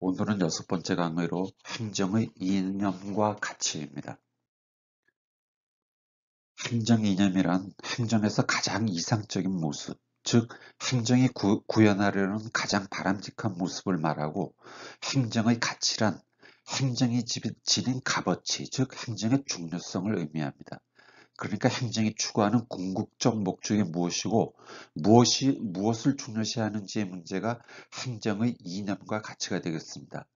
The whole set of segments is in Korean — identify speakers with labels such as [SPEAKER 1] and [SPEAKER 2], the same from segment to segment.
[SPEAKER 1] 오늘은 6번째 강의로 행정의 이념과 가치입니다. 행정 이념이란 행정에서 가장 이상적인 모습, 즉 행정이 구현하려는 가장 바람직한 모습을 말하고, 행정의 가치란 행정이 지닌 값어치, 즉 행정의 중요성을 의미합니다. 그러니까 행정이 추구하는 궁극적 목적이 무엇이고 무엇을 중요시하는지의 문제가 행정의 이념과 가치가 되겠습니다.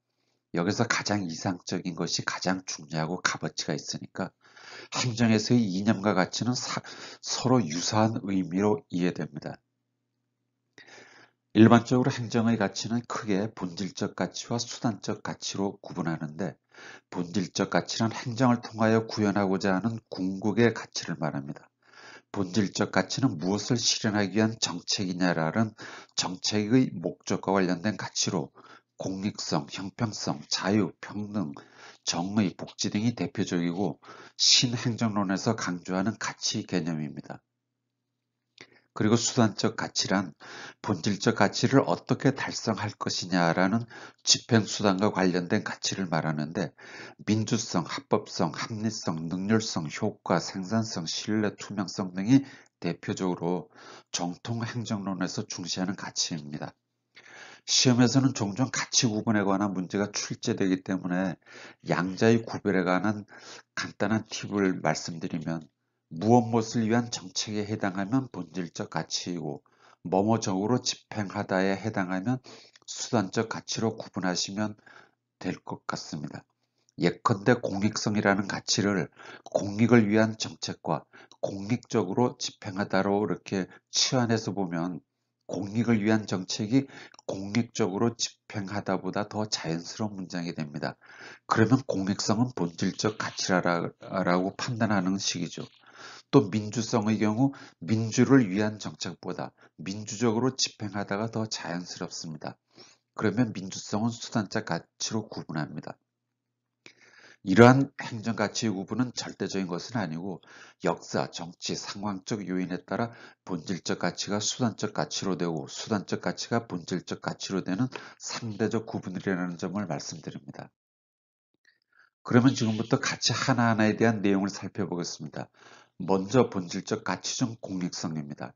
[SPEAKER 1] 여기서 가장 이상적인 것이 가장 중요하고 값어치가 있으니까 행정에서의 이념과 가치는 서로 유사한 의미로 이해됩니다. 일반적으로 행정의 가치는 크게 본질적 가치와 수단적 가치로 구분하는데, 본질적 가치는 행정을 통하여 구현하고자 하는 궁극의 가치를 말합니다. 본질적 가치는 무엇을 실현하기 위한 정책이냐라는 정책의 목적과 관련된 가치로, 공익성, 형평성, 자유, 평등, 정의, 복지 등이 대표적이고 신행정론에서 강조하는 가치 개념입니다. 그리고 수단적 가치란 본질적 가치를 어떻게 달성할 것이냐라는 집행수단과 관련된 가치를 말하는데, 민주성, 합법성, 합리성, 능률성, 효과, 생산성, 신뢰, 투명성 등이 대표적으로 정통 행정론에서 중시하는 가치입니다. 시험에서는 종종 가치 구분에 관한 문제가 출제되기 때문에 양자의 구별에 관한 간단한 팁을 말씀드리면, 무엇을 위한 정책에 해당하면 본질적 가치이고 뭐뭐적으로 집행하다에 해당하면 수단적 가치로 구분하시면 될 것 같습니다. 예컨대 공익성이라는 가치를 공익을 위한 정책과 공익적으로 집행하다로 이렇게 치환해서 보면, 공익을 위한 정책이 공익적으로 집행하다보다 더 자연스러운 문장이 됩니다. 그러면 공익성은 본질적 가치라고 판단하는 식이죠. 또 민주성의 경우 민주를 위한 정책보다 민주적으로 집행하다가 더 자연스럽습니다. 그러면 민주성은 수단적 가치로 구분합니다. 이러한 행정가치의 구분은 절대적인 것은 아니고, 역사, 정치, 상황적 요인에 따라 본질적 가치가 수단적 가치로 되고 수단적 가치가 본질적 가치로 되는 상대적 구분이라는 점을 말씀드립니다. 그러면 지금부터 가치 하나하나에 대한 내용을 살펴보겠습니다. 먼저 본질적 가치 중 공익성입니다.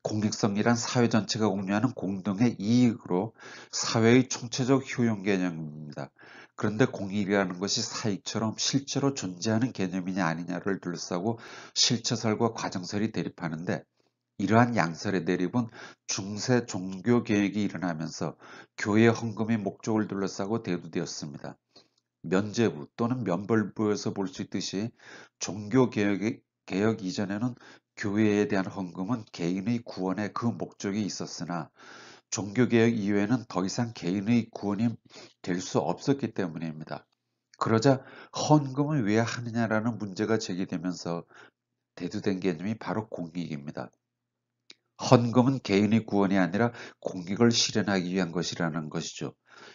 [SPEAKER 1] 공익성이란 사회 전체가 공유하는 공동의 이익으로 사회의 총체적 효용 개념입니다. 그런데 공익이라는 것이 사익처럼 실제로 존재하는 개념이냐 아니냐를 둘러싸고 실체설과 과정설이 대립하는데, 이러한 양설의 대립은 중세 종교 개혁이 일어나면서 교회 헌금의 목적을 둘러싸고 대두되었습니다. 면죄부 또는 면벌부에서 볼 수 있듯이 종교 개혁 이전에는 교회에 대한 헌금은 개인의 구원에 그 목적이 있었으나, 종교개혁 이후에는 더 이상 개인의 구원이 될 수 없었기 때문입니다. 그러자 헌금을 왜 하느냐라는 문제가 제기되면서 대두된 개념이 바로 공익입니다. 헌금은 개인의 구원이 아니라 공익을 실현하기 위한 것이라는 것이죠.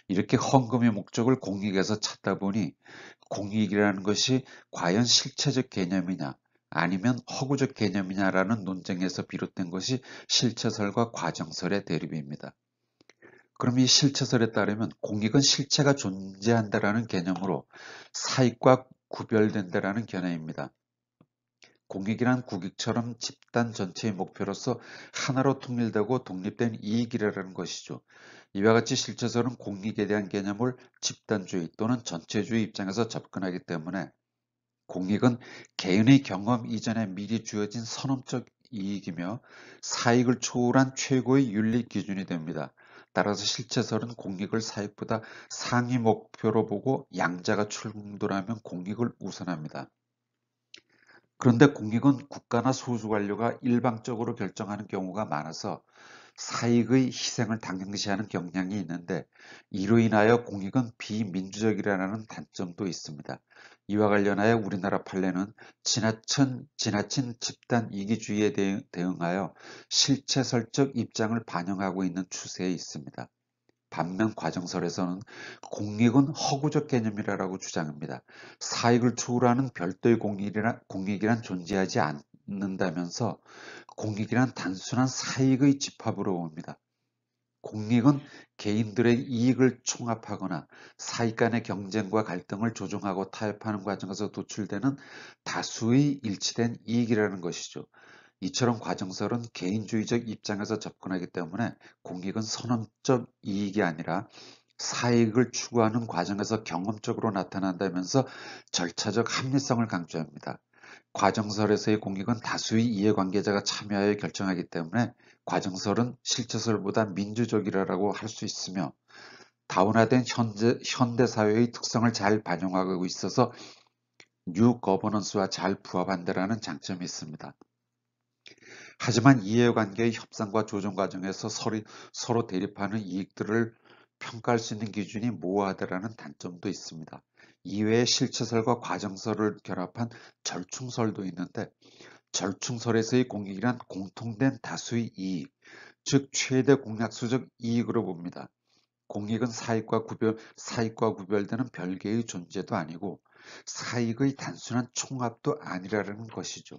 [SPEAKER 1] 이렇게 헌금의 목적을 공익에서 찾다 보니 공익이라는 것이 과연 실체적 개념이냐 아니면 허구적 개념이냐라는 논쟁에서 비롯된 것이 실체설과 과정설의 대립입니다. 그럼 이 실체설에 따르면 공익은 실체가 존재한다라는 개념으로 사익과 구별된다라는 견해입니다. 공익이란 국익처럼 집단 전체의 목표로서 하나로 통일되고 독립된 이익이라는 것이죠. 이와 같이 실체설은 공익에 대한 개념을 집단주의 또는 전체주의 입장에서 접근하기 때문에, 공익은 개인의 경험 이전에 미리 주어진 선언적 이익이며 사익을 초월한 최고의 윤리 기준이 됩니다. 따라서 실체설은 공익을 사익보다 상위 목표로 보고, 양자가 충돌하면 공익을 우선합니다. 그런데 공익은 국가나 소수 관료가 일방적으로 결정하는 경우가 많아서 사익의 희생을 당연시하는 경향이 있는데, 이로 인하여 공익은 비민주적이라는 단점도 있습니다. 이와 관련하여 우리나라 판례는 지나친 집단 이기주의에 대응하여 실체설적 입장을 반영하고 있는 추세에 있습니다. 반면 과정설에서는 공익은 허구적 개념이라고 주장합니다. 사익을 초월하는 별도의 공익이란 존재하지 않는다면서 공익이란 단순한 사익의 집합으로 봅니다. 공익은 개인들의 이익을 총합하거나 사익 간의 경쟁과 갈등을 조정하고 타협하는 과정에서 도출되는 다수의 일치된 이익이라는 것이죠. 이처럼 과정설은 개인주의적 입장에서 접근하기 때문에 공익은 선언적 이익이 아니라 사익을 추구하는 과정에서 경험적으로 나타난다면서 절차적 합리성을 강조합니다. 과정설에서의 공익은 다수의 이해관계자가 참여하여 결정하기 때문에 과정설은 실체설보다 민주적이라고 할 수 있으며 다원화된 현대 사회의 특성을 잘 반영하고 있어서 뉴 거버넌스와 잘 부합한다는 장점이 있습니다. 하지만 이해관계의 협상과 조정 과정에서 서로 대립하는 이익들을 평가할 수 있는 기준이 모호하다는 단점도 있습니다. 이외에 실체설과 과정설을 결합한 절충설도 있는데 절충설에서의 공익이란 공통된 다수의 이익, 즉 최대 공약수적 이익으로 봅니다. 공익은 사익과 구별되는 별개의 존재도 아니고 사익의 단순한 총합도 아니라는 것이죠.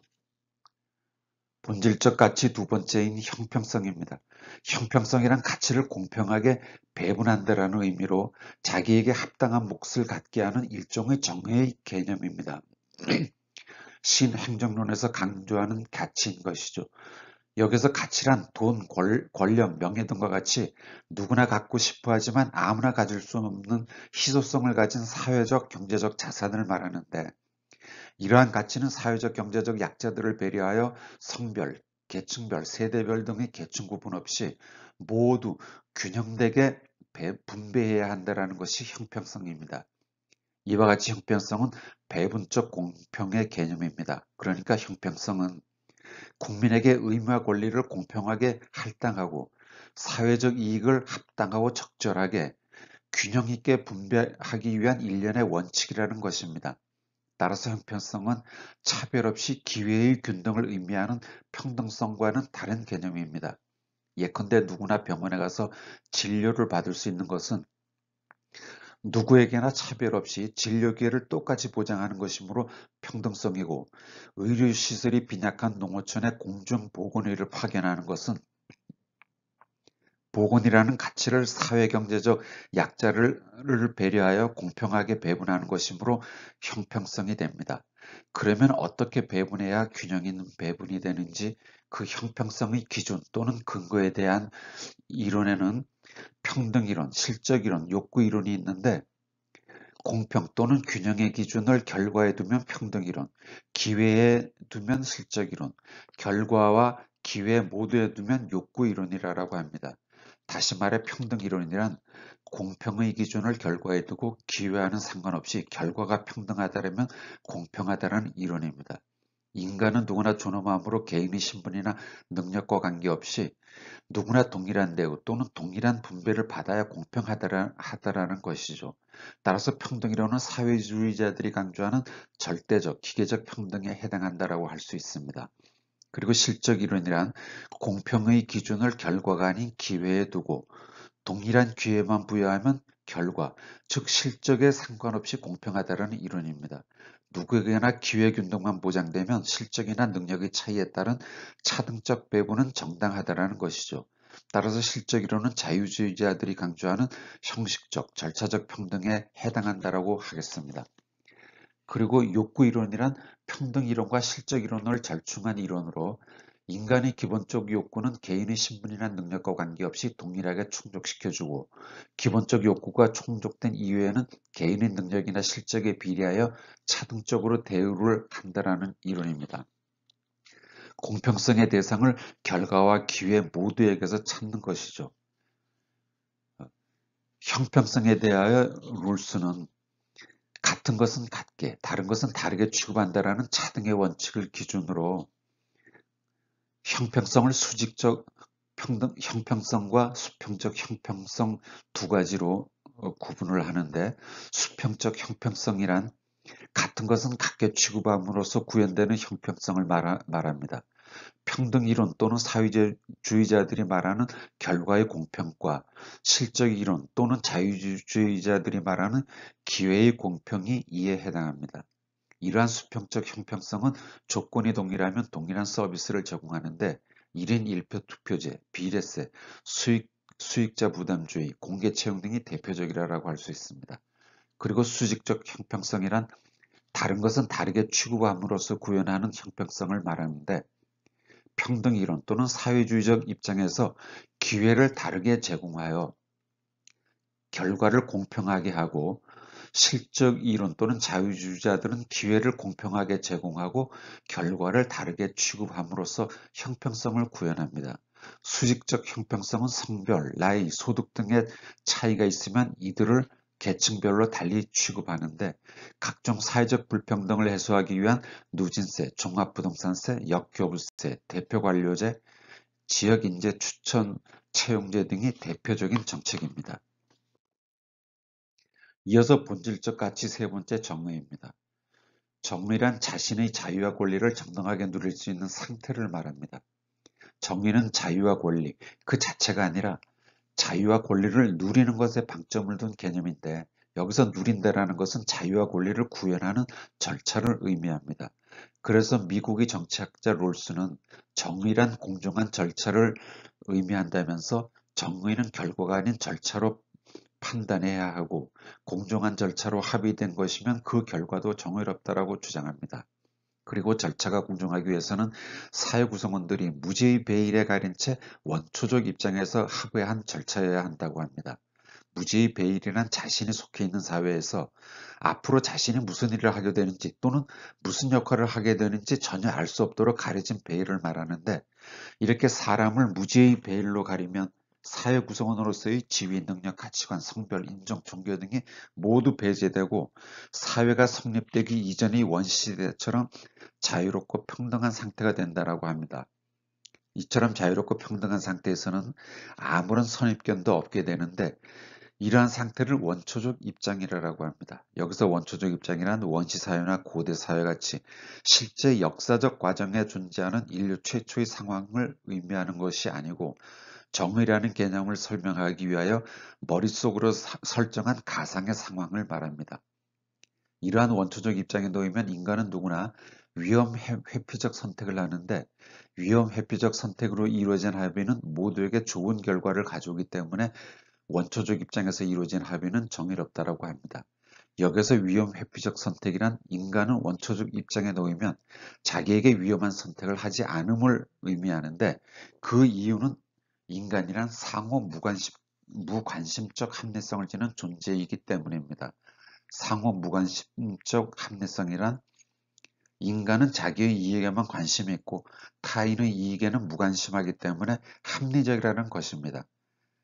[SPEAKER 1] 본질적 가치 두 번째인 형평성입니다. 형평성이란 가치를 공평하게 배분한다라는 의미로 자기에게 합당한 몫을 갖게 하는 일종의 정의의 개념입니다. 신행정론에서 강조하는 가치인 것이죠. 여기서 가치란 돈, 권력, 명예 등과 같이 누구나 갖고 싶어 하지만 아무나 가질 수 없는 희소성을 가진 사회적, 경제적 자산을 말하는데 이러한 가치는 사회적, 경제적 약자들을 배려하여 성별, 계층별, 세대별 등의 계층 구분 없이 모두 균형되게 분배해야 한다는 것이 형평성입니다. 이와 같이 형평성은 배분적 공평의 개념입니다. 그러니까 형평성은 국민에게 의무와 권리를 공평하게 할당하고 사회적 이익을 합당하고 적절하게 균형 있게 분배하기 위한 일련의 원칙이라는 것입니다. 따라서 형평성은 차별 없이 기회의 균등을 의미하는 평등성과는 다른 개념입니다. 예컨대 누구나 병원에 가서 진료를 받을 수 있는 것은 누구에게나 차별 없이 진료 기회를 똑같이 보장하는 것이므로 평등성이고 의료시설이 빈약한 농어촌에 공중보건의를 파견하는 것은 보건이라는 가치를 사회경제적 약자를 배려하여 공평하게 배분하는 것이므로 형평성이 됩니다. 그러면 어떻게 배분해야 균형 있는 배분이 되는지 그 형평성의 기준 또는 근거에 대한 이론에는 평등이론, 실적이론, 욕구이론이 있는데 공평 또는 균형의 기준을 결과에 두면 평등이론, 기회에 두면 실적이론, 결과와 기회 모두에 두면 욕구이론이라고 합니다. 다시 말해 평등이론이란 공평의 기준을 결과에 두고 기회와는 상관없이 결과가 평등하다면 공평하다는 이론입니다. 인간은 누구나 존엄함으로 개인의 신분이나 능력과 관계없이 누구나 동일한 대우 또는 동일한 분배를 받아야 공평하다라는 것이죠. 따라서 평등이론은 사회주의자들이 강조하는 절대적, 기계적 평등에 해당한다라고 할 수 있습니다. 그리고 실적 이론이란 공평의 기준을 결과가 아닌 기회에 두고 동일한 기회만 부여하면 결과, 즉 실적에 상관없이 공평하다는 이론입니다. 누구에게나 기회균등만 보장되면 실적이나 능력의 차이에 따른 차등적 배분은 정당하다는 것이죠. 따라서 실적 이론은 자유주의자들이 강조하는 형식적, 절차적 평등에 해당한다고 하겠습니다. 그리고 욕구 이론이란 평등 이론과 실적 이론을 절충한 이론으로 인간의 기본적 욕구는 개인의 신분이나 능력과 관계없이 동일하게 충족시켜주고 기본적 욕구가 충족된 이후에는 개인의 능력이나 실적에 비례하여 차등적으로 대우를 한다라는 이론입니다. 공평성의 대상을 결과와 기회 모두에게서 찾는 것이죠. 형평성에 대하여 룰스는 같은 것은 같게, 다른 것은 다르게 취급한다라는 차등의 원칙을 기준으로 형평성을 수직적 형평성과 수평적 형평성 두 가지로 구분을 하는데 수평적 형평성이란 같은 것은 같게 취급함으로써 구현되는 형평성을 말합니다. 평등 이론 또는 사회주의자들이 말하는 결과의 공평과 실적 이론 또는 자유주의자들이 말하는 기회의 공평이 이에 해당합니다. 이러한 수평적 형평성은 조건이 동일하면 동일한 서비스를 제공하는데 1인 1표 투표제, 비례세, 수익 수익자 부담주의, 공개 채용 등이 대표적이라고 할 수 있습니다. 그리고 수직적 형평성이란 다른 것은 다르게 취급함으로써 구현하는 형평성을 말하는데, 평등 이론 또는 사회주의적 입장에서 기회를 다르게 제공하여 결과를 공평하게 하고, 실적 이론 또는 자유주의자들은 기회를 공평하게 제공하고 결과를 다르게 취급함으로써 형평성을 구현합니다. 수직적 형평성은 성별, 나이, 소득 등의 차이가 있으면 이들을 계층별로 달리 취급하는데, 각종 사회적 불평등을 해소하기 위한 누진세, 종합부동산세, 역교부세, 대표관료제, 지역인재 추천 채용제 등이 대표적인 정책입니다. 이어서 본질적 가치 세 번째 정의입니다. 정의란 자신의 자유와 권리를 정당하게 누릴 수 있는 상태를 말합니다. 정의는 자유와 권리 그 자체가 아니라 자유와 권리를 누리는 것에 방점을 둔 개념인데, 여기서 누린다라는 것은 자유와 권리를 구현하는 절차를 의미합니다. 그래서 미국의 정치학자 롤스는 정의란 공정한 절차를 의미한다면서, 정의는 결과가 아닌 절차로 판단해야 하고 공정한 절차로 합의된 것이면 그 결과도 정의롭다라고 주장합니다. 그리고 절차가 공정하기 위해서는 사회 구성원들이 무죄의 배일에 가린 채 원초적 입장에서 합의한 절차여야 한다고 합니다. 무죄의 배일이란 자신이 속해 있는 사회에서 앞으로 자신이 무슨 일을 하게 되는지 또는 무슨 역할을 하게 되는지 전혀 알 수 없도록 가려진 배일을 말하는데, 이렇게 사람을 무죄의 배일로 가리면 사회 구성원으로서의 지위, 능력, 가치관, 성별, 인종, 종교 등이 모두 배제되고 사회가 성립되기 이전의 원시대처럼 자유롭고 평등한 상태가 된다라고 합니다. 이처럼 자유롭고 평등한 상태에서는 아무런 선입견도 없게 되는데, 이러한 상태를 원초적 입장이라고 합니다. 여기서 원초적 입장이란 원시사회나 고대사회 같이 실제 역사적 과정에 존재하는 인류 최초의 상황을 의미하는 것이 아니고, 정의라는 개념을 설명하기 위하여 머릿속으로 설정한 가상의 상황을 말합니다. 이러한 원초적 입장에 놓이면 인간은 누구나 위험 회피적 선택을 하는데, 위험 회피적 선택으로 이루어진 합의는 모두에게 좋은 결과를 가져오기 때문에 원초적 입장에서 이루어진 합의는 정의롭다라고 합니다. 여기서 위험 회피적 선택이란 인간은 원초적 입장에 놓이면 자기에게 위험한 선택을 하지 않음을 의미하는데, 그 이유는 인간이란 상호 무관심적 합리성을 지닌 존재이기 때문입니다. 상호 무관심적 합리성이란 인간은 자기의 이익에만 관심이 있고 타인의 이익에는 무관심하기 때문에 합리적이라는 것입니다.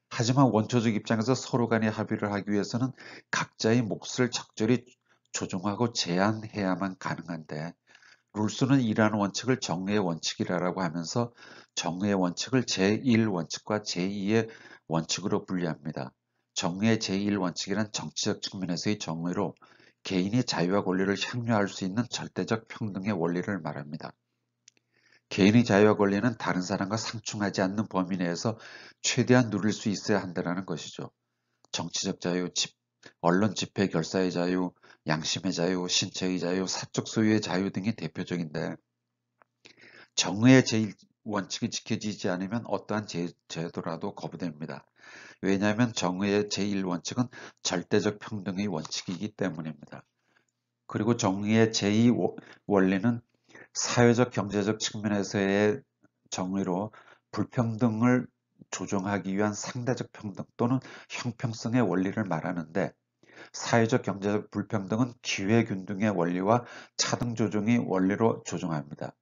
[SPEAKER 1] 하지만 원초적 입장에서 서로 간의 합의를 하기 위해서는 각자의 몫을 적절히 조정하고 제한해야만 가능한데, 룰스는 이러한 원칙을 정의의 원칙이라고 하면서 정의의 원칙을 제1원칙과 제2의 원칙으로 분류합니다. 정의의 제1원칙이란 정치적 측면에서의 정의로 개인이 자유와 권리를 향유할 수 있는 절대적 평등의 원리를 말합니다. 개인의 자유와 권리는 다른 사람과 상충하지 않는 범위 내에서 최대한 누릴 수 있어야 한다는 것이죠. 정치적 자유, 언론 집회 결사의 자유, 양심의 자유, 신체의 자유, 사적 소유의 자유 등이 대표적인데, 정의의 제1원칙이 지켜지지 않으면 어떠한 제도라도 거부됩니다. 왜냐하면 정의의 제1원칙은 절대적 평등의 원칙이기 때문입니다. 그리고 정의의 제2원리는 사회적 경제적 측면에서의 정의로 불평등을 조정하기 위한 상대적 평등 또는 형평성의 원리를 말하는데, 사회적 경제적 불평등은 기회균등의 원리와 차등조정의 원리로 조정합니다.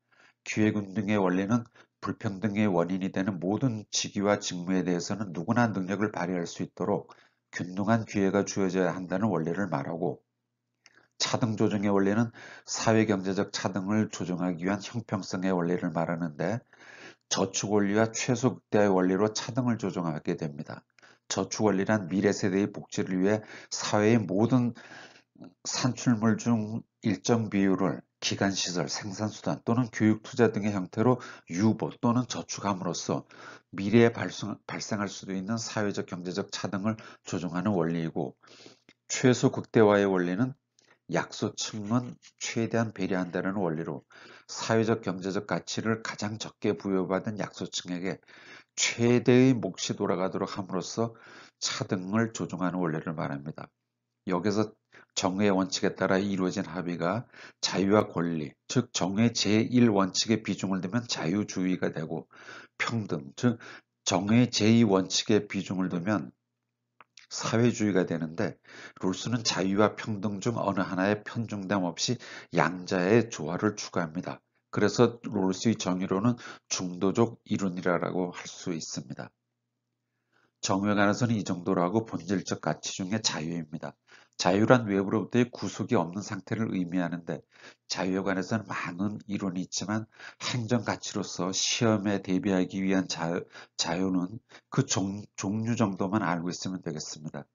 [SPEAKER 1] 기회균등의 원리는 불평등의 원인이 되는 모든 직위와 직무에 대해서는 누구나 능력을 발휘할 수 있도록 균등한 기회가 주어져야 한다는 원리를 말하고, 차등조정의 원리는 사회경제적 차등을 조정하기 위한 형평성의 원리를 말하는데, 저축원리와 최소극대화의 원리로 차등을 조정하게 됩니다. 저축원리란 미래 세대의 복지를 위해 사회의 모든 산출물 중 일정 비율을 기간시설, 생산수단 또는 교육투자 등의 형태로 유보 또는 저축함으로써 미래에 발생할 수도 있는 사회적 경제적 차등을 조정하는 원리이고, 최소극대화의 원리는 약소층은 최대한 배려한다는 원리로 사회적 경제적 가치를 가장 적게 부여받은 약소층에게 최대의 몫이 돌아가도록 함으로써 차등을 조종하는 원리를 말합니다. 여기서 정의의 원칙에 따라 이루어진 합의가 자유와 권리, 즉 정의의 제1원칙에 비중을 두면 자유주의가 되고 평등, 즉 정의의 제2원칙에 비중을 두면 사회주의가 되는데 롤스는 자유와 평등 중 어느 하나에 편중됨 없이 양자의 조화를 추구합니다. 그래서 롤스의 정의로는 중도적 이론이라고 할 수 있습니다. 정의에 관해서는 이 정도로 하고 본질적 가치 중에 자유입니다. 자유란 외부로부터의 구속이 없는 상태를 의미하는데 자유에 관해서는 많은 이론이 있지만 행정 가치로서 시험에 대비하기 위한 자유는 그 종류 정도만 알고 있으면 되겠습니다.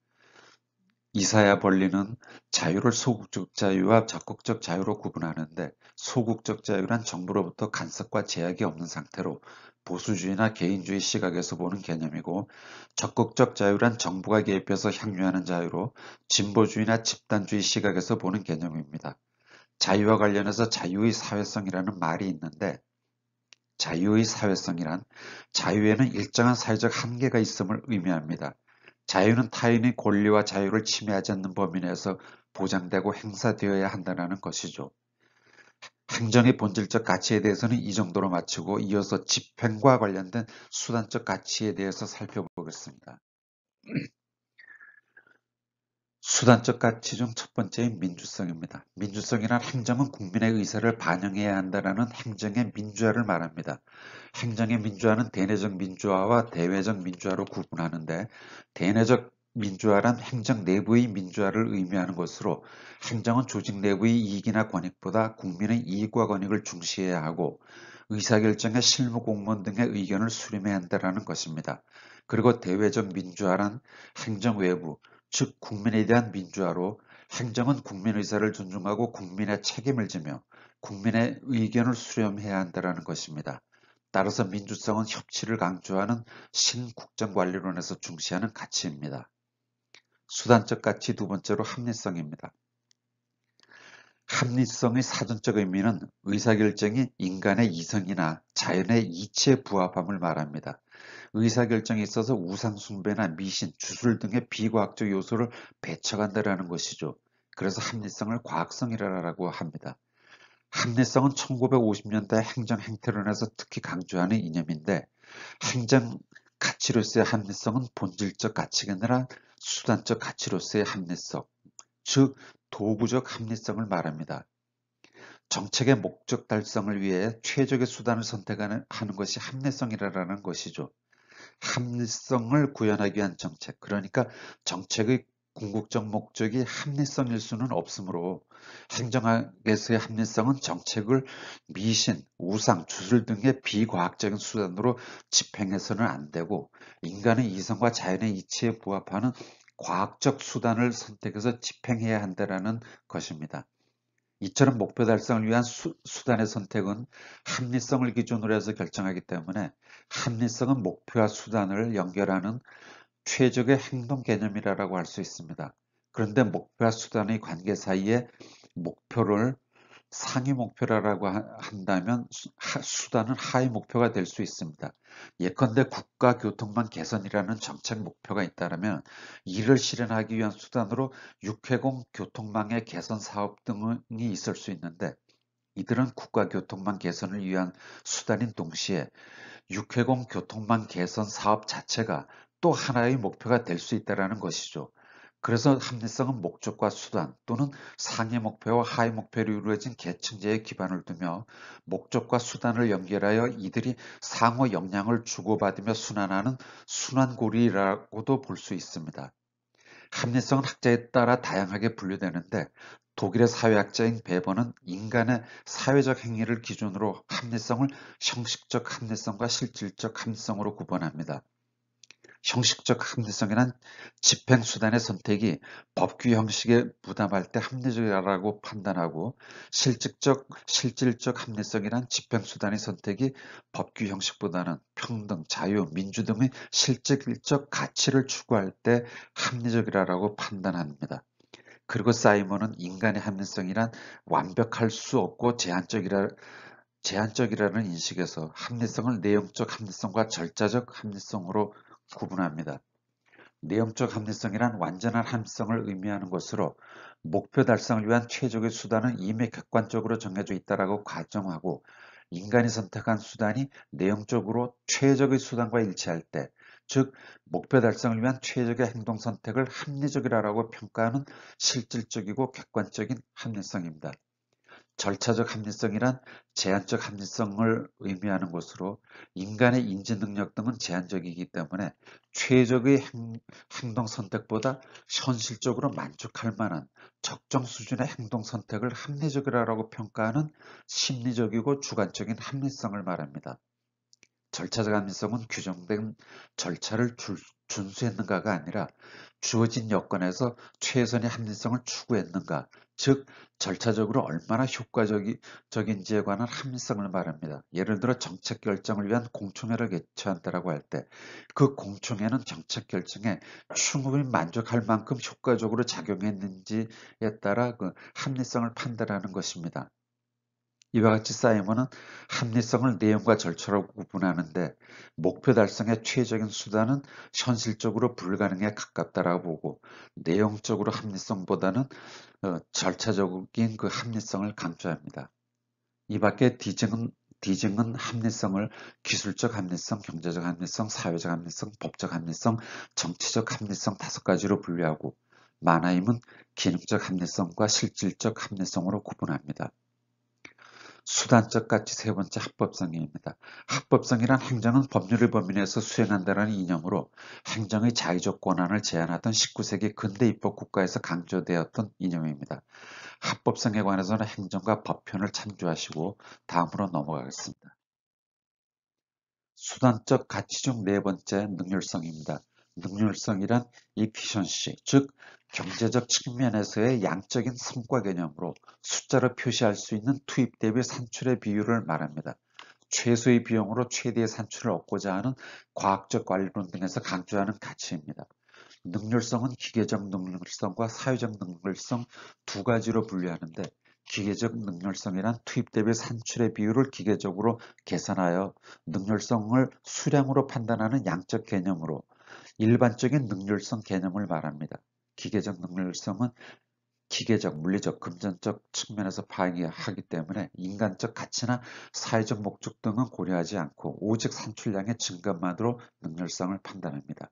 [SPEAKER 1] 이사야 벌리는 자유를 소극적 자유와 적극적 자유로 구분하는데 소극적 자유란 정부로부터 간섭과 제약이 없는 상태로 보수주의나 개인주의 시각에서 보는 개념이고 적극적 자유란 정부가 개입해서 향유하는 자유로 진보주의나 집단주의 시각에서 보는 개념입니다. 자유와 관련해서 자유의 사회성이라는 말이 있는데 자유의 사회성이란 자유에는 일정한 사회적 한계가 있음을 의미합니다. 자유는 타인의 권리와 자유를 침해하지 않는 범위 내에서 보장되고 행사되어야 한다는 것이죠. 행정의 본질적 가치에 대해서는 이 정도로 마치고 이어서 집행과 관련된 수단적 가치에 대해서 살펴보겠습니다. 수단적 가치 중 첫 번째인 민주성입니다. 민주성이란 행정은 국민의 의사를 반영해야 한다는 행정의 민주화를 말합니다. 행정의 민주화는 대내적 민주화와 대외적 민주화로 구분하는데 대내적 민주화란 행정 내부의 민주화를 의미하는 것으로 행정은 조직 내부의 이익이나 권익보다 국민의 이익과 권익을 중시해야 하고 의사결정의 실무 공무원 등의 의견을 수렴해야 한다는 것입니다. 그리고 대외적 민주화란 행정 외부, 즉 국민에 대한 민주화로 행정은 국민 의사를 존중하고 국민의 책임을 지며 국민의 의견을 수렴해야 한다는 것입니다. 따라서 민주성은 협치를 강조하는 신국정관리론에서 중시하는 가치입니다. 수단적 가치 두 번째로 합리성입니다. 합리성의 사전적 의미는 의사결정이 인간의 이성이나 자연의 이치에 부합함을 말합니다. 의사결정에 있어서 우상숭배나 미신, 주술 등의 비과학적 요소를 배척한다는 것이죠. 그래서 합리성을 과학성이라고 합니다. 합리성은 1950년대 행정 행태론에서 특히 강조하는 이념인데 행정 가치로서의 합리성은 본질적 가치가 아니라 수단적 가치로서의 합리성, 즉 도구적 합리성을 말합니다. 정책의 목적 달성을 위해 최적의 수단을 선택하는 것이 합리성이라는 것이죠. 합리성을 구현하기 위한 정책, 그러니까 정책의 궁극적 목적이 합리성일 수는 없으므로 행정학에서의 합리성은 정책을 미신, 우상, 주술 등의 비과학적인 수단으로 집행해서는 안 되고 인간의 이성과 자연의 이치에 부합하는 과학적 수단을 선택해서 집행해야 한다는 것입니다. 이처럼 목표 달성을 위한 수단의 선택은 합리성을 기준으로 해서 결정하기 때문에 합리성은 목표와 수단을 연결하는 최적의 행동 개념이라고 할 수 있습니다. 그런데 목표와 수단의 관계 사이에 목표를 상위 목표라고 한다면 수단은 하위 목표가 될 수 있습니다. 예컨대 국가 교통망 개선이라는 정책 목표가 있다면 이를 실현하기 위한 수단으로 육해공 교통망의 개선 사업 등이 있을 수 있는데 이들은 국가 교통망 개선을 위한 수단인 동시에 육해공 교통망 개선 사업 자체가 또 하나의 목표가 될 수 있다는 것이죠. 그래서 합리성은 목적과 수단 또는 상위 목표와 하위 목표로 이루어진 계층제에 기반을 두며 목적과 수단을 연결하여 이들이 상호 영향을 주고받으며 순환하는 순환고리라고도 볼 수 있습니다. 합리성은 학자에 따라 다양하게 분류되는데 독일의 사회학자인 베버는 인간의 사회적 행위를 기준으로 합리성을 형식적 합리성과 실질적 합리성으로 구분합니다. 형식적 합리성이란 집행수단의 선택이 법규 형식에 부담할 때 합리적이라고 판단하고 실질적 합리성이란 집행수단의 선택이 법규 형식보다는 평등, 자유, 민주 등의 실질적 가치를 추구할 때 합리적이라고 판단합니다. 그리고 사이먼은 인간의 합리성이란 완벽할 수 없고 제한적이라는 인식에서 합리성을 내용적 합리성과 절차적 합리성으로 구분합니다. 내용적 합리성이란 완전한 합리성을 의미하는 것으로 목표 달성을 위한 최적의 수단은 이미 객관적으로 정해져 있다고 가정하고 인간이 선택한 수단이 내용적으로 최적의 수단과 일치할 때, 즉 목표 달성을 위한 최적의 행동 선택을 합리적이라고 평가하는 실질적이고 객관적인 합리성입니다. 절차적 합리성이란 제한적 합리성을 의미하는 것으로 인간의 인지 능력 등은 제한적이기 때문에 최적의 행동 선택보다 현실적으로 만족할 만한 적정 수준의 행동 선택을 합리적이라고 평가하는 심리적이고 주관적인 합리성을 말합니다. 절차적 합리성은 규정된 절차를 준수했는가가 아니라 주어진 여건에서 최선의 합리성을 추구했는가, 즉 절차적으로 얼마나 효과적인지에 관한 합리성을 말합니다. 예를 들어 정책 결정을 위한 공청회를 개최한다고 할 때 그 공청회는 정책 결정에 충분히 만족할 만큼 효과적으로 작용했는지에 따라 그 합리성을 판단하는 것입니다. 이와 같이 사이먼은 합리성을 내용과 절차로 구분하는데 목표 달성의 최적인 수단은 현실적으로 불가능에 가깝다라고 보고 내용적으로 합리성보다는 절차적인 그 합리성을 강조합니다. 이 밖에 디징은 합리성을 기술적 합리성, 경제적 합리성, 사회적 합리성, 법적 합리성, 정치적 합리성 5가지로 분류하고 마나임은 기능적 합리성과 실질적 합리성으로 구분합니다. 수단적 가치 세 번째 합법성입니다. 합법성이란 행정은 법률의 범위 내에서 수행한다는 이념으로 행정의 자의적 권한을 제한하던 19세기 근대 입법 국가에서 강조되었던 이념입니다. 합법성에 관해서는 행정과 법편을 참조하시고 다음으로 넘어가겠습니다. 수단적 가치 중 네 번째 능률성입니다. 능률성이란 efficiency, 즉 경제적 측면에서의 양적인 성과 개념으로 숫자로 표시할 수 있는 투입 대비 산출의 비율을 말합니다. 최소의 비용으로 최대의 산출을 얻고자 하는 과학적 관리론 등에서 강조하는 가치입니다. 능률성은 기계적 능률성과 사회적 능률성 2가지로 분류하는데 기계적 능률성이란 투입 대비 산출의 비율을 기계적으로 계산하여 능률성을 수량으로 판단하는 양적 개념으로 일반적인 능률성 개념을 말합니다. 기계적 능률성은 기계적, 물리적, 금전적 측면에서 파악하기 때문에 인간적 가치나 사회적 목적 등은 고려하지 않고 오직 산출량의 증가만으로 능률성을 판단합니다.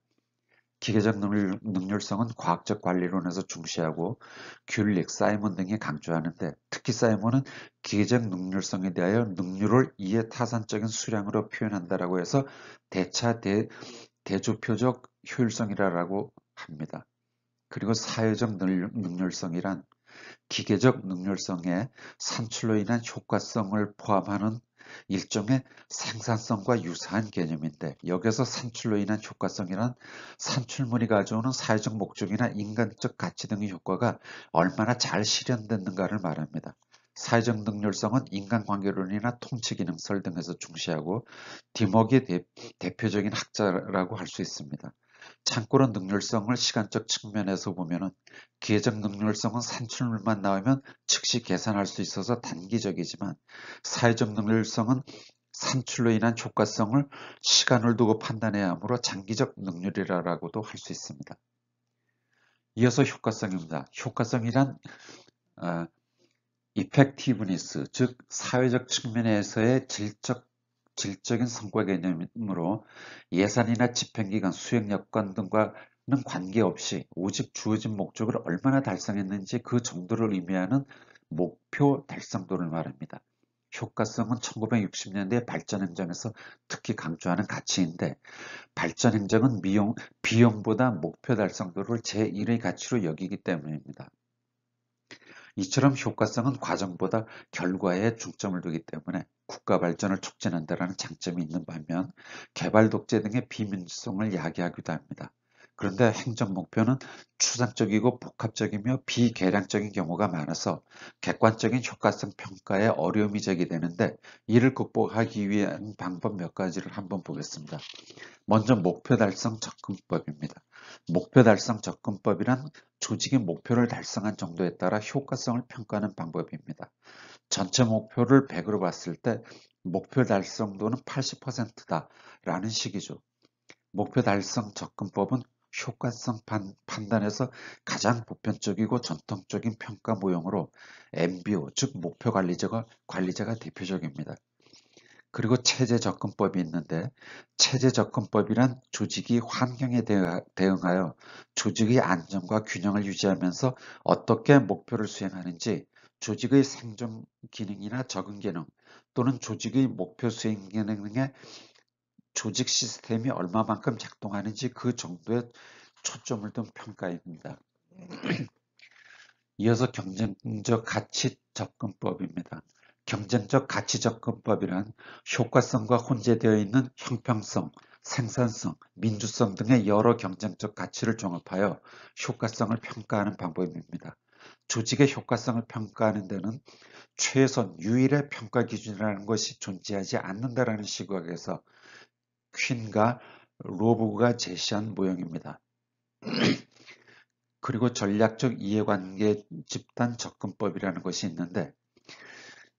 [SPEAKER 1] 기계적 능률성은 과학적 관리론에서 중시하고 귤릭, 사이먼 등이 강조하는데 특히 사이먼은 기계적 능률성에 대하여 능률을 이해 타산적인 수량으로 표현한다라고 해서 대조표적 효율성이라고 합니다. 그리고 사회적 능률성이란 기계적 능률성에 산출로 인한 효과성을 포함하는 일종의 생산성과 유사한 개념인데 여기서 산출로 인한 효과성이란 산출물이 가져오는 사회적 목적이나 인간적 가치 등의 효과가 얼마나 잘 실현됐는가를 말합니다. 사회적 능률성은 인간관계론이나 통치기능설 등에서 중시하고 디먹이 대표적인 학자라고 할 수 있습니다. 참고로 능률성을 시간적 측면에서 보면은 기계적 능률성은 산출물만 나오면 즉시 계산할 수 있어서 단기적이지만 사회적 능률성은 산출로 인한 효과성을 시간을 두고 판단해야 하므로 장기적 능률이라고도 할 수 있습니다. 이어서 효과성입니다. 효과성이란 effectiveness, 즉 사회적 측면에서의 질적인 성과 개념으로 예산이나 집행기간, 수행여건 등과는 관계없이 오직 주어진 목적을 얼마나 달성했는지 그 정도를 의미하는 목표 달성도를 말합니다. 효과성은 1960년대 발전행정에서 특히 강조하는 가치인데 발전행정은 비용보다 목표 달성도를 제1의 가치로 여기기 때문입니다. 이처럼 효과성은 과정보다 결과에 중점을 두기 때문에 국가 발전을 촉진한다는 장점이 있는 반면 개발 독재 등의 비민주성을 야기하기도 합니다. 그런데 행정 목표는 추상적이고 복합적이며 비계량적인 경우가 많아서 객관적인 효과성 평가에 어려움이 제기되는데 이를 극복하기 위한 방법 몇 가지를 한번 보겠습니다. 먼저 목표 달성 접근법입니다. 목표 달성 접근법이란 조직의 목표를 달성한 정도에 따라 효과성을 평가하는 방법입니다. 전체 목표를 100으로 봤을 때 목표 달성도는 80%다라는 식이죠. 목표 달성 접근법은 효과성 판단에서 가장 보편적이고 전통적인 평가 모형으로 MBO, 즉 목표 관리자가 대표적입니다. 그리고 체제 접근법이 있는데 체제 접근법이란 조직이 환경에 대응하여 조직의 안정과 균형을 유지하면서 어떻게 목표를 수행하는지 조직의 생존 기능이나 적응 기능 또는 조직의 목표 수행 기능에 조직 시스템이 얼마만큼 작동하는지 그 정도의 초점을 둔 평가입니다. 이어서 경쟁적 가치 접근법입니다. 경쟁적 가치 접근법이란 효과성과 혼재되어 있는 형평성, 생산성, 민주성 등의 여러 경쟁적 가치를 종합하여 효과성을 평가하는 방법입니다. 조직의 효과성을 평가하는 데는 최선, 유일의 평가 기준이라는 것이 존재하지 않는다라는 시각에서 퀸과 로브가 제시한 모형입니다. 그리고 전략적 이해관계 집단 접근법이라는 것이 있는데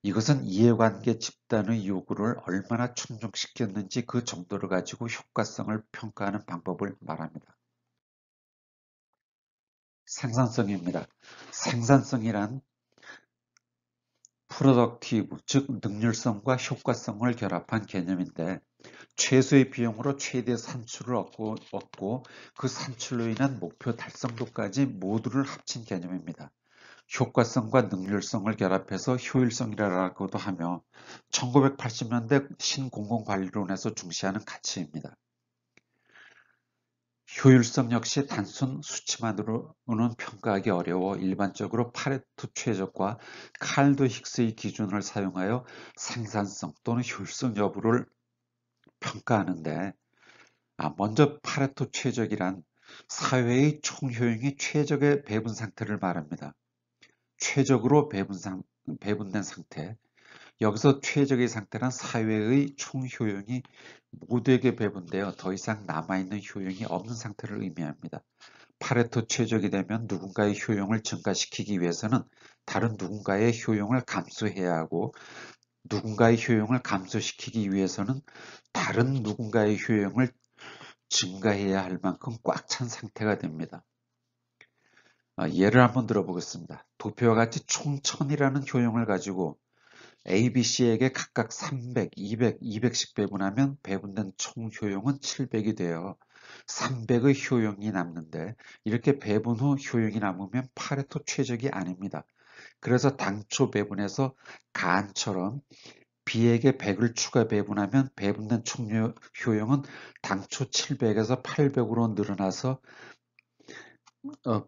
[SPEAKER 1] 이것은 이해관계 집단의 요구를 얼마나 충족시켰는지 그 정도를 가지고 효과성을 평가하는 방법을 말합니다. 생산성입니다. 생산성이란 프로덕티브, 즉 능률성과 효과성을 결합한 개념인데 최소의 비용으로 최대 산출을 얻고 그 산출로 인한 목표 달성도까지 모두를 합친 개념입니다. 효과성과 능률성을 결합해서 효율성이라고도 하며 1980년대 신공공관리론에서 중시하는 가치입니다. 효율성 역시 단순 수치만으로는 평가하기 어려워 일반적으로 파레토 최적과 칼드 힉스의 기준을 사용하여 생산성 또는 효율성 여부를 평가하는데 먼저 파레토 최적이란 사회의 총효용이 최적의 배분 상태를 말합니다. 최적으로 배분된 상태. 여기서 최적의 상태란 사회의 총효용이 모두에게 배분되어 더 이상 남아있는 효용이 없는 상태를 의미합니다. 파레토 최적이 되면 누군가의 효용을 증가시키기 위해서는 다른 누군가의 효용을 감소해야 하고 누군가의 효용을 감소시키기 위해서는 다른 누군가의 효용을 증가해야 할 만큼 꽉 찬 상태가 됩니다. 예를 한번 들어보겠습니다. 도표와 같이 총 1000이라는 효용을 가지고 A, B, C에게 각각 300, 200, 200씩 배분하면 배분된 총 효용은 700이 되어 300의 효용이 남는데 이렇게 배분 후 효용이 남으면 파레토 최적이 아닙니다. 그래서 당초 배분에서 간처럼 B에게 100을 추가 배분하면 배분된 총 효용은 당초 700에서 800으로 늘어나서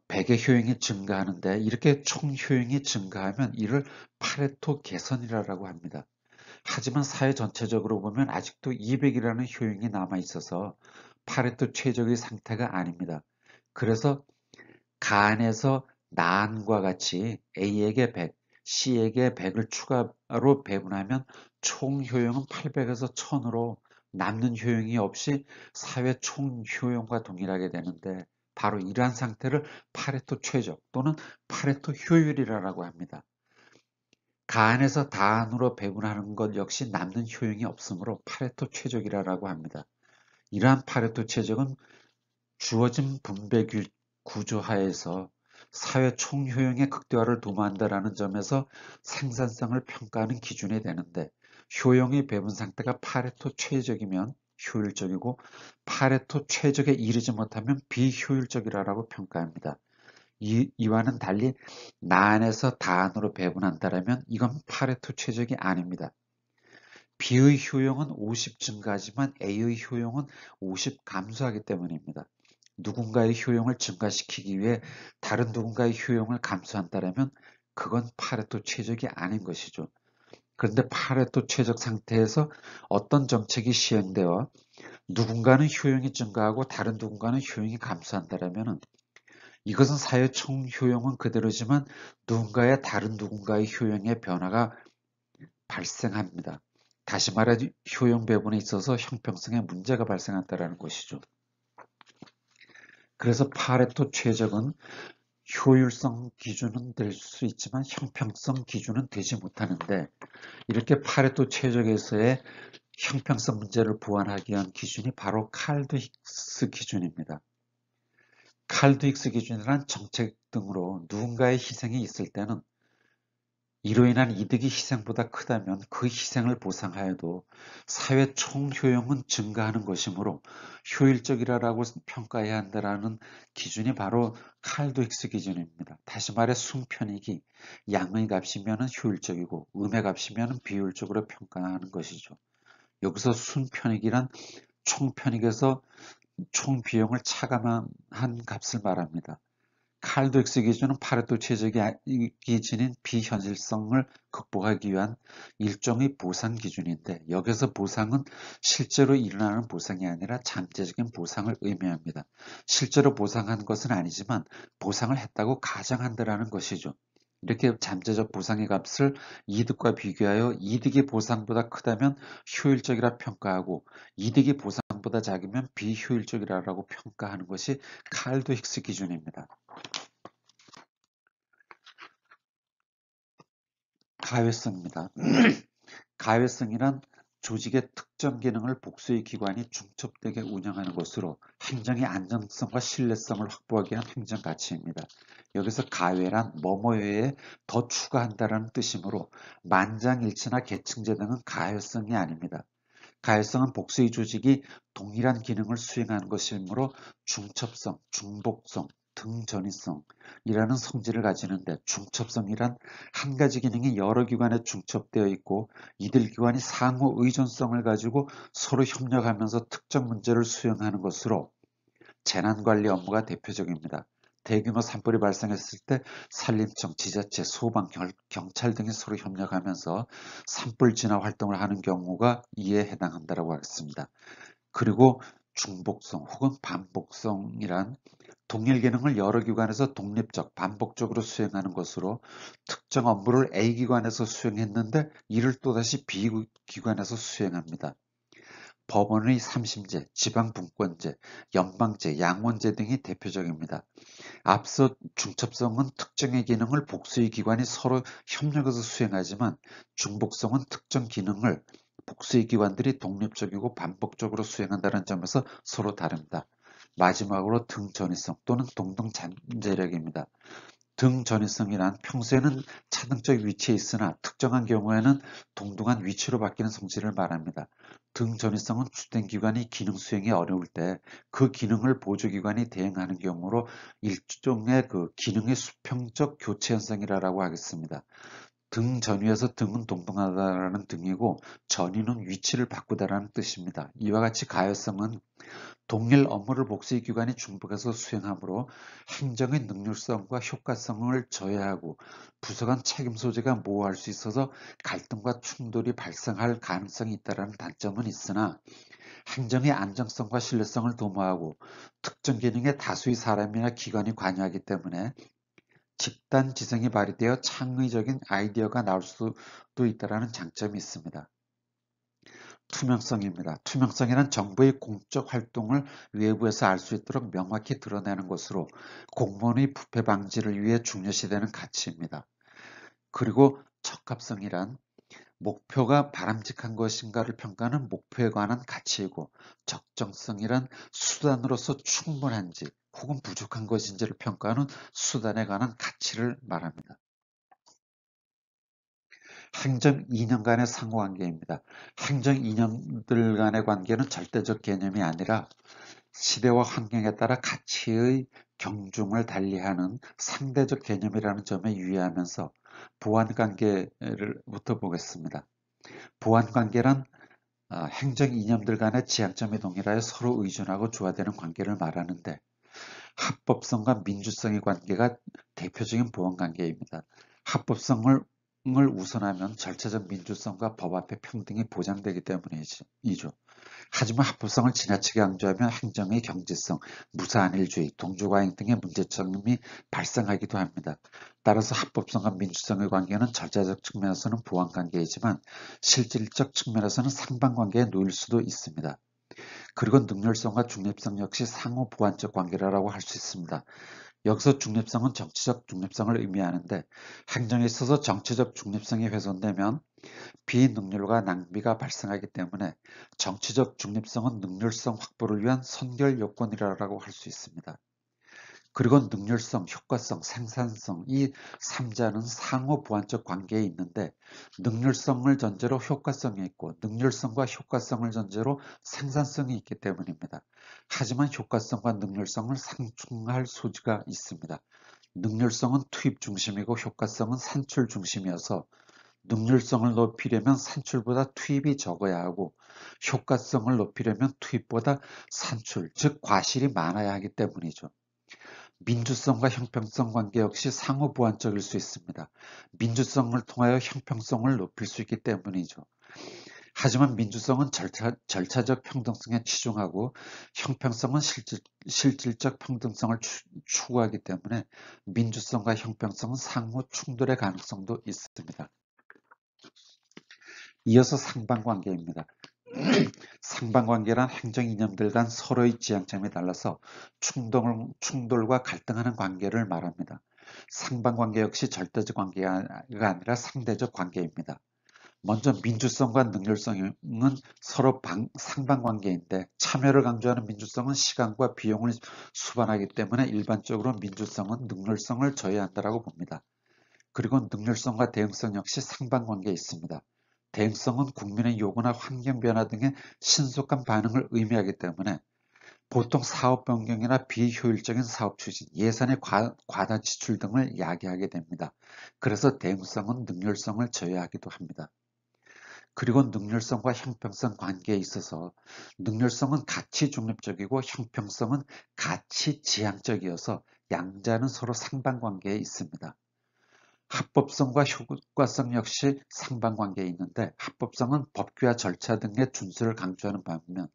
[SPEAKER 1] 100의 효용이 증가하는데 이렇게 총 효용이 증가하면 이를 파레토 개선이라고 합니다. 하지만 사회 전체적으로 보면 아직도 200이라는 효용이 남아 있어서 파레토 최적의 상태가 아닙니다. 그래서 간에서 난과 같이 A에게 100, C에게 100을 추가로 배분하면 총 효용은 800에서 1000으로 남는 효용이 없이 사회 총 효용과 동일하게 되는데 바로 이러한 상태를 파레토 최적 또는 파레토 효율이라고 합니다. 가안에서 다안으로 배분하는 것 역시 남는 효용이 없으므로 파레토 최적이라고 합니다. 이러한 파레토 최적은 주어진 분배 구조 하에서 사회 총효용의 극대화를 도모한다는 점에서 생산성을 평가하는 기준이 되는데 효용의 배분 상태가 파레토 최적이면 효율적이고 파레토 최적에 이르지 못하면 비효율적이라고 평가합니다. 이와는 달리 나안에서 다안으로 배분한다면 이건 파레토 최적이 아닙니다. B의 효용은 50 증가하지만 A의 효용은 50 감소하기 때문입니다. 누군가의 효용을 증가시키기 위해 다른 누군가의 효용을 감소한다면 그건 파레토 최적이 아닌 것이죠. 그런데 파레토 최적 상태에서 어떤 정책이 시행되어 누군가는 효용이 증가하고 다른 누군가는 효용이 감소한다면 이것은 사회 총 효용은 그대로지만 누군가의 다른 누군가의 효용의 변화가 발생합니다. 다시 말해 효용 배분에 있어서 형평성에 문제가 발생한다는 것이죠. 그래서 파레토 최적은 효율성 기준은 될 수 있지만 형평성 기준은 되지 못하는데, 이렇게 파레토 최적에서의 형평성 문제를 보완하기 위한 기준이 바로 칼드 힉스 기준입니다. 칼드 힉스 기준이란 정책 등으로 누군가의 희생이 있을 때는 이로 인한 이득이 희생보다 크다면 그 희생을 보상하여도 사회 총효용은 증가하는 것이므로 효율적이라고 평가해야 한다는 기준이 바로 칼드 힉스 기준입니다. 다시 말해 순편익이 양의 값이면 효율적이고 음의 값이면 비효율적으로 평가하는 것이죠. 여기서 순편익이란 총편익에서 총 비용을 차감한 값을 말합니다. 칼드 힉스 기준은 파레토 최적의 기준인 비현실성을 극복하기 위한 일종의 보상 기준인데, 여기서 보상은 실제로 일어나는 보상이 아니라 잠재적인 보상을 의미합니다. 실제로 보상한 것은 아니지만 보상을 했다고 가정한다라는 것이죠. 이렇게 잠재적 보상의 값을 이득과 비교하여 이득이 보상보다 크다면 효율적이라 평가하고 이득이 보상보다 작으면 비효율적이라고 평가하는 것이 칼드 힉스 기준입니다. 가외성입니다. 가외성이란 조직의 특정 기능을 복수의 기관이 중첩되게 운영하는 것으로 행정의 안정성과 신뢰성을 확보하기 위한 행정 가치입니다. 여기서 가외란 뭐뭐 외에 더 추가한다는 뜻이므로 만장일치나 계층제 등은 가외성이 아닙니다. 가외성은 복수의 조직이 동일한 기능을 수행하는 것이므로 중첩성, 중복성, 등전이성이라는 성질을 가지는데, 중첩성이란 한 가지 기능이 여러 기관에 중첩되어 있고 이들 기관이 상호 의존성을 가지고 서로 협력하면서 특정 문제를 수행하는 것으로 재난관리 업무가 대표적입니다. 대규모 산불이 발생했을 때 산림청, 지자체, 소방, 경찰 등이 서로 협력하면서 산불 진화 활동을 하는 경우가 이에 해당한다고 하겠습니다. 그리고 중복성 혹은 반복성이란 동일 기능을 여러 기관에서 독립적, 반복적으로 수행하는 것으로 특정 업무를 A 기관에서 수행했는데 이를 또다시 B 기관에서 수행합니다. 법원의 3심제, 지방분권제, 연방제, 양원제 등이 대표적입니다. 앞서 중첩성은 특정의 기능을 복수의 기관이 서로 협력해서 수행하지만, 중복성은 특정 기능을 복수의 기관들이 독립적이고 반복적으로 수행한다는 점에서 서로 다릅니다. 마지막으로 등전이성 또는 동등잠재력입니다. 등전이성이란 평소에는 차등적 위치에 있으나 특정한 경우에는 동등한 위치로 바뀌는 성질을 말합니다. 등전이성은 주된 기관이 기능 수행이 어려울 때 그 기능을 보조기관이 대행하는 경우로 일종의 그 기능의 수평적 교체 현상이라고 하겠습니다. 등 전위에서 등은 동등하다라는 등이고 전위는 위치를 바꾸다라는 뜻입니다. 이와 같이 가외성은 동일 업무를 복수의 기관이 중복해서 수행하므로 행정의 능률성과 효과성을 저해하고 부서 간 책임 소재가 모호할 수 있어서 갈등과 충돌이 발생할 가능성이 있다는 단점은 있으나, 행정의 안정성과 신뢰성을 도모하고 특정 기능에 다수의 사람이나 기관이 관여하기 때문에 집단 지성이 발휘되어 창의적인 아이디어가 나올 수도 있다는 장점이 있습니다. 투명성입니다. 투명성이란 정부의 공적 활동을 외부에서 알 수 있도록 명확히 드러내는 것으로 공무원의 부패 방지를 위해 중요시되는 가치입니다. 그리고 적합성이란 목표가 바람직한 것인가를 평가하는 목표에 관한 가치이고, 적정성이란 수단으로서 충분한지 혹은 부족한 것인지를 평가하는 수단에 관한 가치를 말합니다. 행정 이념 간의 상호관계입니다. 행정 이념들 간의 관계는 절대적 개념이 아니라 시대와 환경에 따라 가치의 경중을 달리하는 상대적 개념이라는 점에 유의하면서 보완관계부터 보겠습니다. 보완관계란 행정 이념들 간의 지향점이 동일하여 서로 의존하고 조화되는 관계를 말하는데, 합법성과 민주성의 관계가 대표적인 보완관계입니다. 합법성을 우선하면 절차적 민주성과 법 앞의 평등이 보장되기 때문이죠. 하지만 합법성을 지나치게 강조하면 행정의 경제성, 무사안일주의, 동조과잉 등의 문제점이 발생하기도 합니다. 따라서 합법성과 민주성의 관계는 절차적 측면에서는 보완관계이지만 실질적 측면에서는 상반관계에 놓일 수도 있습니다. 그리고 능률성과 중립성 역시 상호 보완적 관계라고 할 수 있습니다. 여기서 중립성은 정치적 중립성을 의미하는데 행정에 있어서 정치적 중립성이 훼손되면 비능률과 낭비가 발생하기 때문에 정치적 중립성은 능률성 확보를 위한 선결 요건이라고 할 수 있습니다. 그리고 능률성, 효과성, 생산성 이 3자는 상호 보완적 관계에 있는데 능률성을 전제로 효과성이 있고 능률성과 효과성을 전제로 생산성이 있기 때문입니다. 하지만 효과성과 능률성을 상충할 소지가 있습니다. 능률성은 투입 중심이고 효과성은 산출 중심이어서 능률성을 높이려면 산출보다 투입이 적어야 하고 효과성을 높이려면 투입보다 산출, 즉 과실이 많아야 하기 때문이죠. 민주성과 형평성 관계 역시 상호 보완적일 수 있습니다. 민주성을 통하여 형평성을 높일 수 있기 때문이죠. 하지만 민주성은 절차적 평등성에 치중하고 형평성은 실질적 평등성을 추구하기 때문에 민주성과 형평성은 상호 충돌의 가능성도 있습니다. 이어서 상반관계입니다. 상반관계란 행정 이념들 간 서로의 지향점이 달라서 충돌과 갈등하는 관계를 말합니다. 상반관계 역시 절대적 관계가 아니라 상대적 관계입니다. 먼저 민주성과 능률성은 서로 상반관계인데 참여를 강조하는 민주성은 시간과 비용을 수반하기 때문에 일반적으로 민주성은 능률성을 저해한다고 봅니다. 그리고 능률성과 대응성 역시 상반관계에 있습니다. 대응성은 국민의 요구나 환경 변화 등의 신속한 반응을 의미하기 때문에 보통 사업 변경이나 비효율적인 사업 추진, 예산의 과다 지출 등을 야기하게 됩니다. 그래서 대응성은 능률성을 저해하기도 합니다. 그리고 능률성과 형평성 관계에 있어서 능률성은 가치 중립적이고 형평성은 가치 지향적이어서 양자는 서로 상반관계에 있습니다. 합법성과 효과성 역시 상반관계에 있는데 합법성은 법규와 절차 등의 준수를 강조하는 반면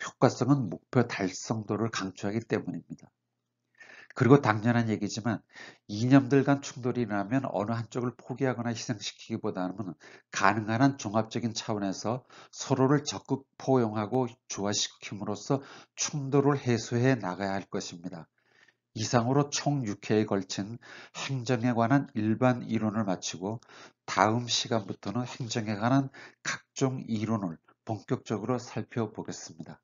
[SPEAKER 1] 효과성은 목표 달성도를 강조하기 때문입니다. 그리고 당연한 얘기지만 이념들 간 충돌이 일어나면 어느 한쪽을 포기하거나 희생시키기보다는 가능한 한 종합적인 차원에서 서로를 적극 포용하고 조화시킴으로써 충돌을 해소해 나가야 할 것입니다. 이상으로 총 6회에 걸친 행정에 관한 일반 이론을 마치고 다음 시간부터는 행정에 관한 각종 이론을 본격적으로 살펴보겠습니다.